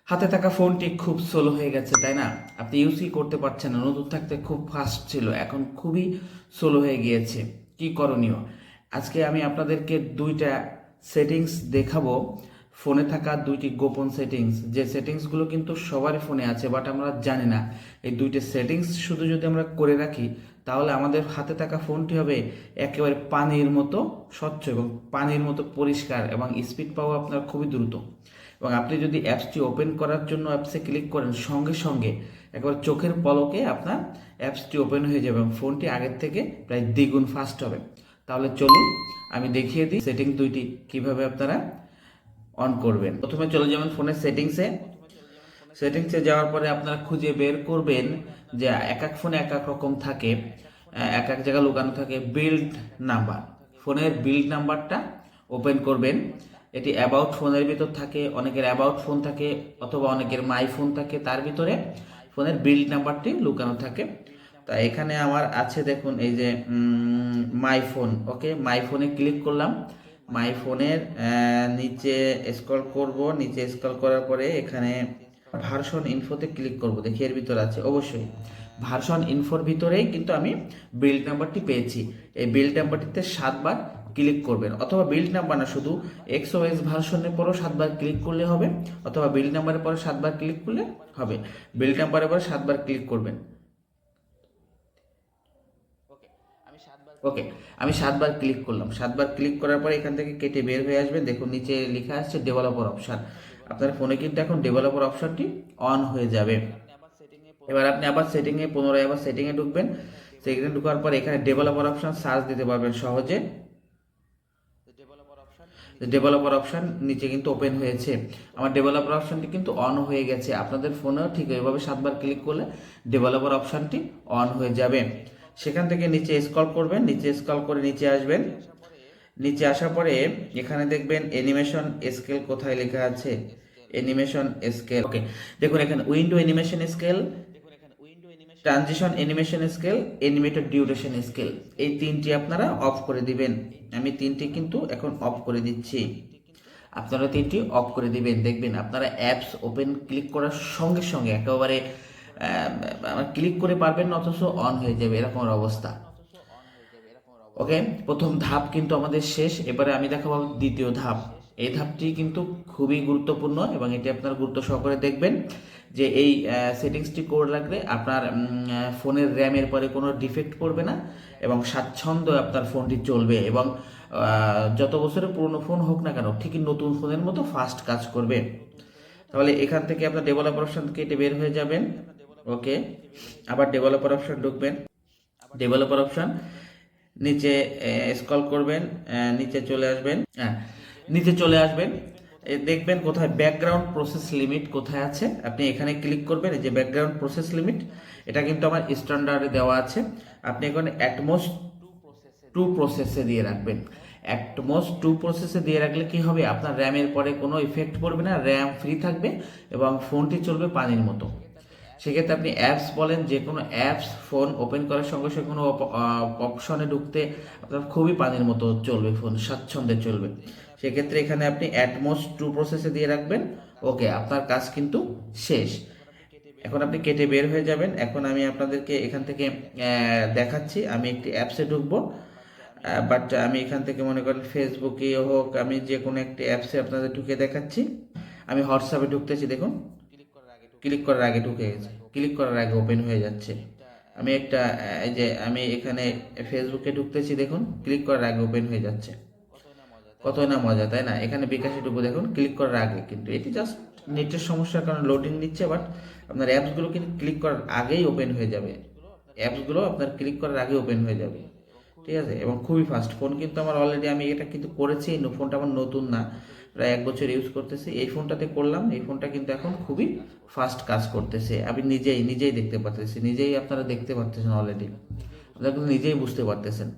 হাতে থাকা ফোনটি খুব স্লো হয়ে গেছে, তাই না? আপনি ইউজই করতে পারছেন না। নতুন থাকতে খুব ফাস্ট ছিল, এখন খুবই স্লো হয়ে গিয়েছে। কি করণীয়? আজকে আমি আপনাদেরকে দুইটা সেটিংস দেখাবো, ফোনে থাকা দুইটি গোপন সেটিংস, যে সেটিংসগুলো কিন্তু সবারই ফোনে আছে বাট আমরা জানি না। এই দুইটা সেটিংস শুধু যদি আমরা করে রাখি তাহলে আমাদের হাতে থাকা ফোনটি হবে একেবারে পানির মতো স্বচ্ছ এবং পানির মতো পরিষ্কার, এবং স্পিড পাওয়া আপনার খুবই দ্রুত। এবং আপনি যদি অ্যাপসটি ওপেন করার জন্য অ্যাপসে ক্লিক করেন, সঙ্গে সঙ্গে একবার চোখের পলকে আপনার অ্যাপসটি ওপেন হয়ে যাবে এবং ফোনটি আগের থেকে প্রায় দ্বিগুণ ফাস্ট হবে। তাহলে চলুন আমি দেখিয়ে দিই সেটিং দুইটি কিভাবে আপনারা অন করবেন। প্রথমে চলে যাবেন ফোনের সেটিংসে যাওয়ার পরে আপনারা খুঁজে বের করবেন যে এক এক ফোনে এক এক রকম থাকে, এক এক জায়গায় লুকানো থাকে বিল্ড নাম্বার। ফোনের বিল্ড নাম্বারটা ওপেন করবেন। এটি অ্যাবাউট ফোনের ভিতর থাকে, অনেকের অ্যাবাউট ফোন থাকে অথবা অনেকের মাই ফোন থাকে, তার ভিতরে ফোনের বিল্ড নাম্বারটি লুকানো থাকে। তা এখানে আমার আছে, দেখুন এই যে মাই ফোন। ওকে, মাই ফোনে ক্লিক করলাম। মাই ফোনের নিচে স্ক্রল করব, নিচে স্ক্রল করার পরে এখানে ভার্সন ইনফোতে ক্লিক করব। দেখি এর ভিতর আছে, অবশ্যই ভার্সন ইনফোর ভিতরেই কিন্তু আমি বিল্ড নাম্বারটি পেয়েছি। এই বিল্ড নাম্বারটিতে 7বার ক্লিক করবেন, অথবা বিল্ড নাম্বার না, শুধু XOS ভার্সনের পরও 7বার ক্লিক করলে হবে, অথবা বিল্ড নাম্বারের পরে 7বার ক্লিক করলে হবে। বিল্ড নাম্বারের পরে 7বার ক্লিক করবেন। ওকে, আমি 7বার ক্লিক করলাম। 7বার ক্লিক করার পরে এখান থেকে কেটে বের হয়ে আসবেন। দেখুন নিচে লেখা আসছে ডেভেলপার অপশান। আপনার ফোনে কিন্তু এখন ডেভেলপার অপশানটি অন হয়ে যাবে। এবার আপনি আবার সেটিংয়ে পুনরায় আবার সেটিংয়ে ঢুকবেন। সেটিংয়ে ঢোকার পর এখানে ডেভেলপার অপশান সার্চ দিতে পারবেন সহজে। ডেভেলপার অপশান নিচে কিন্তু ওপেন হয়েছে। আমার ডেভেলপার অপশানটি কিন্তু অন হয়ে গেছে। আপনাদের ফোনেও ঠিক এইভাবে 7বার ক্লিক করলে ডেভেলপার অপশানটি অন হয়ে যাবে। সেখান থেকে নিচে স্ক্রল করবেন, নিচে স্ক্রল করে নিচে আসবেন। নিচে আসার পরে এখানে দেখবেন অ্যানিমেশন স্কেল কোথায় লেখা আছে, অ্যানিমেশন স্কেল। ওকে, দেখুন এখানে window animation scale, transition animation scale, animated duration scale, এই তিনটি আপনারা অফ করে দিবেন। আমি তিনটি কিন্তু এখন অফ করে দিচ্ছি, আপনারা তিনটি অফ করে দিবেন। দেখবেন আপনারা অ্যাপস ওপেন ক্লিক করার সঙ্গে সঙ্গে একেবারে ক্লিক করে পারবেন না, অথচ অন হয়ে যাবে, এরকম অবস্থা। ওকে, প্রথম ধাপ কিন্তু আমাদের শেষ। এবারে আমি দেখাবো দ্বিতীয় ধাপ। এই ধাপটি কিন্তু খুবই গুরুত্বপূর্ণ এবং এটি আপনার গুরুত্ব সহকারে দেখবেন, যে এই সেটিংসটি করে রাখলে আপনার ফোনের র্যামের পরে কোনো ডিফেক্ট পড়বে না এবং স্বাচ্ছন্দ্য আপনার ফোনটি চলবে, এবং যত বছরের পুরনো ফোন হোক না কেন ঠিকই নতুন ফোনের মতো ফাস্ট কাজ করবে। তাহলে এখান থেকে আপনার ডেভেলপার অপশন কেটে বের হয়ে যাবেন। ওকে, আবার ডেভেলপার অপশন ঢুকবেন। ডেভেলপার অপশন নিচে স্ক্রল করবেন, নিচে চলে আসবেন। নিচে চলে আসবেন, দেখবেন কোথায় ব্যাকগ্রাউন্ড প্রসেস লিমিট কোথায় আছে, আপনি এখানে ক্লিক করবেন। এই যে ব্যাকগ্রাউন্ড প্রসেস লিমিট, এটা কিন্তু আমার স্ট্যান্ডার্ডে দেওয়া আছে। আপনি এখানে অ্যাটমোস্ট 2 প্রসেসে দিয়ে রাখবেন। অ্যাটমোস্ট 2 প্রসেসে দিয়ে রাখলে কি হবে, আপনার র্যামের পরে কোনো ইফেক্ট পড়বে না, র্যাম ফ্রি থাকবে এবং ফোনটি চলবে পানির মতো। সেক্ষেত্রে আপনি অ্যাপস বলেন, যে কোনো অ্যাপস ফোন ওপেন করার সঙ্গে সঙ্গে কোনো অপশনে ঢুকতে আপনার খুবই পানির মতো চলবে, ফোন স্বাচ্ছন্দ্যে চলবে। সেক্ষেত্রে এখানে আপনি অ্যাটমোস্ট 2 প্রসেসে দিয়ে রাখবেন। ওকে, আপনার কাজ কিন্তু শেষ। এখন আপনি কেটে বের হয়ে যাবেন। এখন আমি আপনাদেরকে এখান থেকে দেখাচ্ছি, আমি একটি অ্যাপসে ঢুকবো, বাট আমি এখান থেকে মনে করেন ফেসবুকে হোক, আমি যে কোনো একটি অ্যাপসে আপনাদের ঢুকে দেখাচ্ছি। আমি হোয়াটসঅ্যাপে ঢুকতেছি, দেখুন ক্লিক করার আগে ঢুকে গেছে, ক্লিক করার আগে ওপেন হয়ে যাচ্ছে। আমি একটা এই যে আমি এখানে ফেসবুকে ঢুকতেছি, দেখুন ক্লিক করার আগে ওপেন হয়ে যাচ্ছে। কত না মজা, তাই না? এখানে বিকাশে ঢুকবো, দেখুন ক্লিক করার আগে, কিন্তু এটি জাস্ট নেটের সমস্যার কারণে লোডিং নিচ্ছে, বাট আপনার অ্যাপসগুলো কিন্তু ক্লিক করার আগেই ওপেন হয়ে যাবে। অ্যাপসগুলো আপনার ক্লিক করার আগে ওপেন হয়ে যাবে, ঠিক আছে? এবং খুবই ফাস্ট। ফোন কিন্তু আমার অলরেডি আমি এটা কিন্তু করেছি, ফোনটা আমার নতুন না, প্রায় 1 বছর ইউজ করতেছি। এই ফোনটাতে করলাম, এই ফোনটা কিন্তু এখন খুবই ফাস্ট কাজ করতেছে। আমি নিজেই দেখতে পারতেছি, নিজেই আপনারা দেখতে পারতেছেন অলরেডি, আপনারা কিন্তু নিজেই বুঝতে পারতেছেন।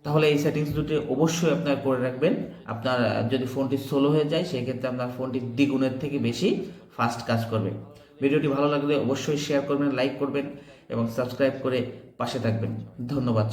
তাহলে এই সেটিংস দুটি অবশ্যই আপনার করে রাখবেন। আপনার যদি ফোনটি স্লো হয়ে যায় সেক্ষেত্রে আপনার ফোনটি দ্বিগুণের থেকে বেশি ফাস্ট কাজ করবে। ভিডিওটি ভালো লাগলে অবশ্যই শেয়ার করবেন, লাইক করবেন এবং সাবস্ক্রাইব করে পাশে থাকবেন। ধন্যবাদ।